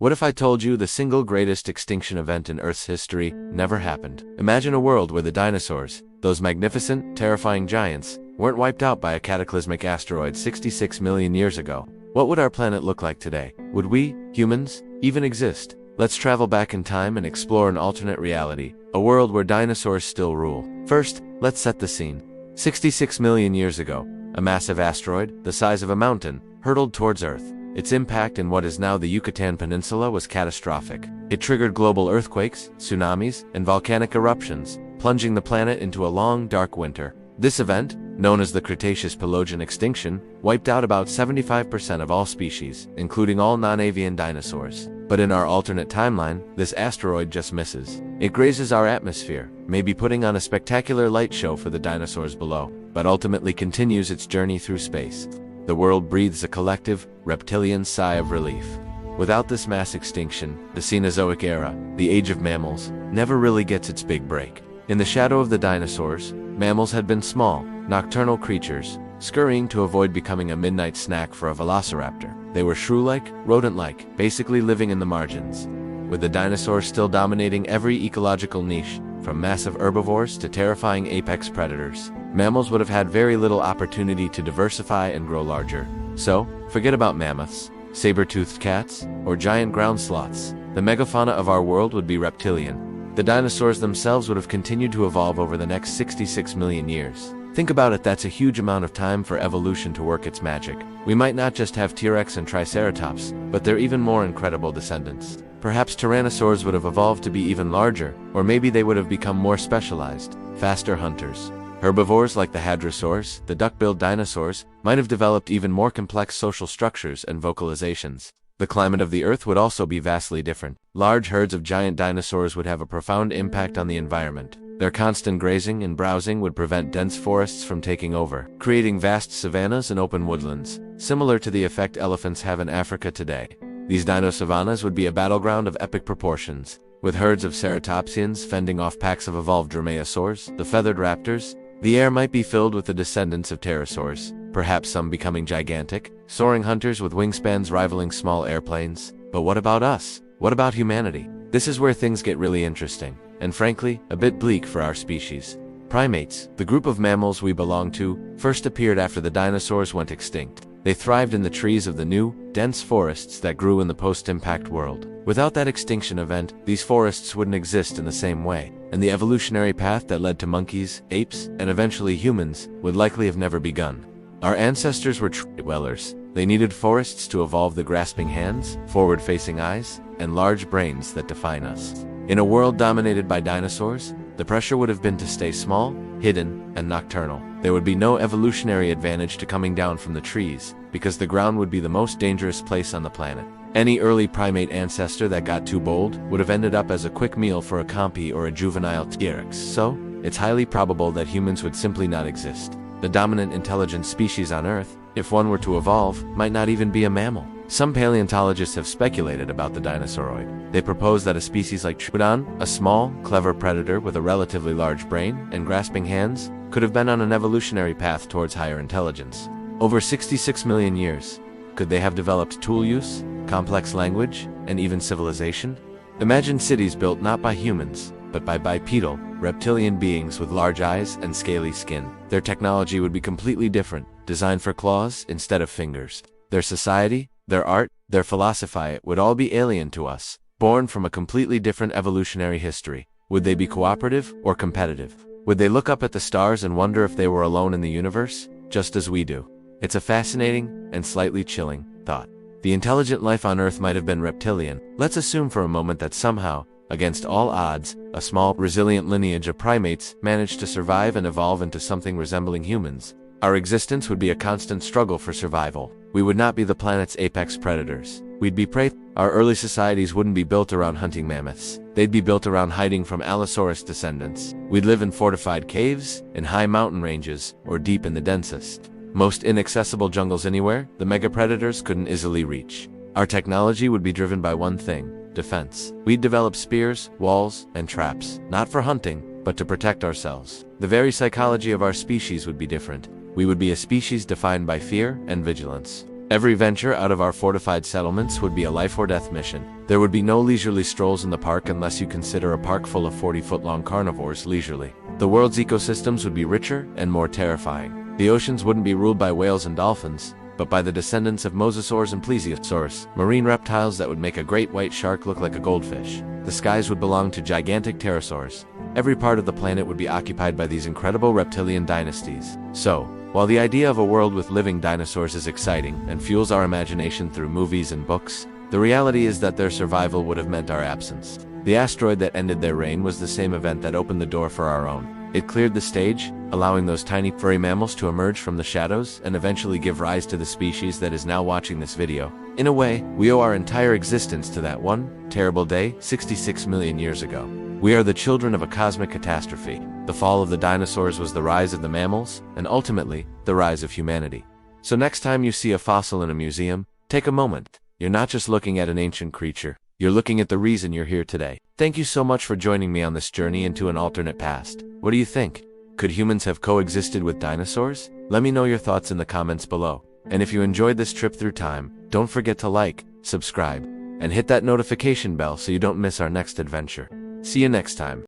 What if I told you the single greatest extinction event in Earth's history never happened? Imagine a world where the dinosaurs, those magnificent, terrifying giants, weren't wiped out by a cataclysmic asteroid 66 million years ago. What would our planet look like today? Would we, humans, even exist? Let's travel back in time and explore an alternate reality, a world where dinosaurs still rule. First, let's set the scene. 66 million years ago, a massive asteroid, the size of a mountain, hurtled towards Earth. Its impact in what is now the Yucatan Peninsula was catastrophic. It triggered global earthquakes, tsunamis, and volcanic eruptions, plunging the planet into a long, dark winter. This event, known as the Cretaceous-Paleogene extinction, wiped out about 75% of all species, including all non-avian dinosaurs. But in our alternate timeline, this asteroid just misses. It grazes our atmosphere, maybe putting on a spectacular light show for the dinosaurs below, but ultimately continues its journey through space. The world breathes a collective, reptilian sigh of relief. Without this mass extinction, the Cenozoic era, the age of mammals, never really gets its big break. In the shadow of the dinosaurs, mammals had been small, nocturnal creatures, scurrying to avoid becoming a midnight snack for a velociraptor. They were shrew-like, rodent-like, basically living in the margins. With the dinosaurs still dominating every ecological niche, from massive herbivores to terrifying apex predators, mammals would have had very little opportunity to diversify and grow larger. So, forget about mammoths, saber-toothed cats, or giant ground sloths. The megafauna of our world would be reptilian. The dinosaurs themselves would have continued to evolve over the next 66 million years. Think about it, that's a huge amount of time for evolution to work its magic. We might not just have T-Rex and Triceratops, but they're even more incredible descendants. Perhaps tyrannosaurs would have evolved to be even larger, or maybe they would have become more specialized, faster hunters. Herbivores like the hadrosaurs, the duck-billed dinosaurs, might have developed even more complex social structures and vocalizations. The climate of the Earth would also be vastly different. Large herds of giant dinosaurs would have a profound impact on the environment. Their constant grazing and browsing would prevent dense forests from taking over, creating vast savannas and open woodlands, similar to the effect elephants have in Africa today. These dino savannas would be a battleground of epic proportions, with herds of ceratopsians fending off packs of evolved dromaeosaurs, the feathered raptors. The air might be filled with the descendants of pterosaurs, perhaps some becoming gigantic, soaring hunters with wingspans rivaling small airplanes. But what about us? What about humanity? This is where things get really interesting, and frankly, a bit bleak for our species. Primates, the group of mammals we belong to, first appeared after the dinosaurs went extinct. They thrived in the trees of the new, dense forests that grew in the post-impact world. Without that extinction event, these forests wouldn't exist in the same way, and the evolutionary path that led to monkeys, apes, and eventually humans would likely have never begun. Our ancestors were tree dwellers. They needed forests to evolve the grasping hands, forward-facing eyes, and large brains that define us. In a world dominated by dinosaurs, the pressure would have been to stay small, hidden, and nocturnal. There would be no evolutionary advantage to coming down from the trees, because the ground would be the most dangerous place on the planet. Any early primate ancestor that got too bold would have ended up as a quick meal for a compy or a juvenile T-Rex, so it's highly probable that humans would simply not exist. The dominant intelligent species on Earth, if one were to evolve, might not even be a mammal. Some paleontologists have speculated about the dinosauroid. They propose that a species like Troodon, a small, clever predator with a relatively large brain and grasping hands, could have been on an evolutionary path towards higher intelligence. Over 66 million years, could they have developed tool use, complex language, and even civilization? Imagine cities built not by humans, but by bipedal, reptilian beings with large eyes and scaly skin. Their technology would be completely different, designed for claws instead of fingers. Their society, their art, their philosophy would all be alien to us, born from a completely different evolutionary history. Would they be cooperative or competitive? Would they look up at the stars and wonder if they were alone in the universe, just as we do? It's a fascinating and slightly chilling thought. The intelligent life on Earth might have been reptilian. Let's assume for a moment that somehow, against all odds, a small, resilient lineage of primates managed to survive and evolve into something resembling humans. Our existence would be a constant struggle for survival. We would not be the planet's apex predators. We'd be prey. Our early societies wouldn't be built around hunting mammoths. They'd be built around hiding from Allosaurus descendants. We'd live in fortified caves, in high mountain ranges, or deep in the densest, most inaccessible jungles anywhere the megapredators couldn't easily reach. Our technology would be driven by one thing: defense. We'd develop spears, walls, and traps, not for hunting, but to protect ourselves. The very psychology of our species would be different. We would be a species defined by fear and vigilance. Every venture out of our fortified settlements would be a life-or-death mission. There would be no leisurely strolls in the park unless you consider a park full of 40-foot-long carnivores leisurely. The world's ecosystems would be richer and more terrifying. The oceans wouldn't be ruled by whales and dolphins, but by the descendants of mosasaurs and plesiosaurs, marine reptiles that would make a great white shark look like a goldfish. The skies would belong to gigantic pterosaurs. Every part of the planet would be occupied by these incredible reptilian dynasties. So, while the idea of a world with living dinosaurs is exciting and fuels our imagination through movies and books, the reality is that their survival would have meant our absence. The asteroid that ended their reign was the same event that opened the door for our own. It cleared the stage, allowing those tiny furry mammals to emerge from the shadows and eventually give rise to the species that is now watching this video. In a way, we owe our entire existence to that one terrible day 66 million years ago. We are the children of a cosmic catastrophe. The fall of the dinosaurs was the rise of the mammals, and ultimately, the rise of humanity. So next time you see a fossil in a museum, take a moment. You're not just looking at an ancient creature, you're looking at the reason you're here today. Thank you so much for joining me on this journey into an alternate past. What do you think? Could humans have coexisted with dinosaurs? Let me know your thoughts in the comments below. And if you enjoyed this trip through time, don't forget to like, subscribe, and hit that notification bell so you don't miss our next adventure. See you next time.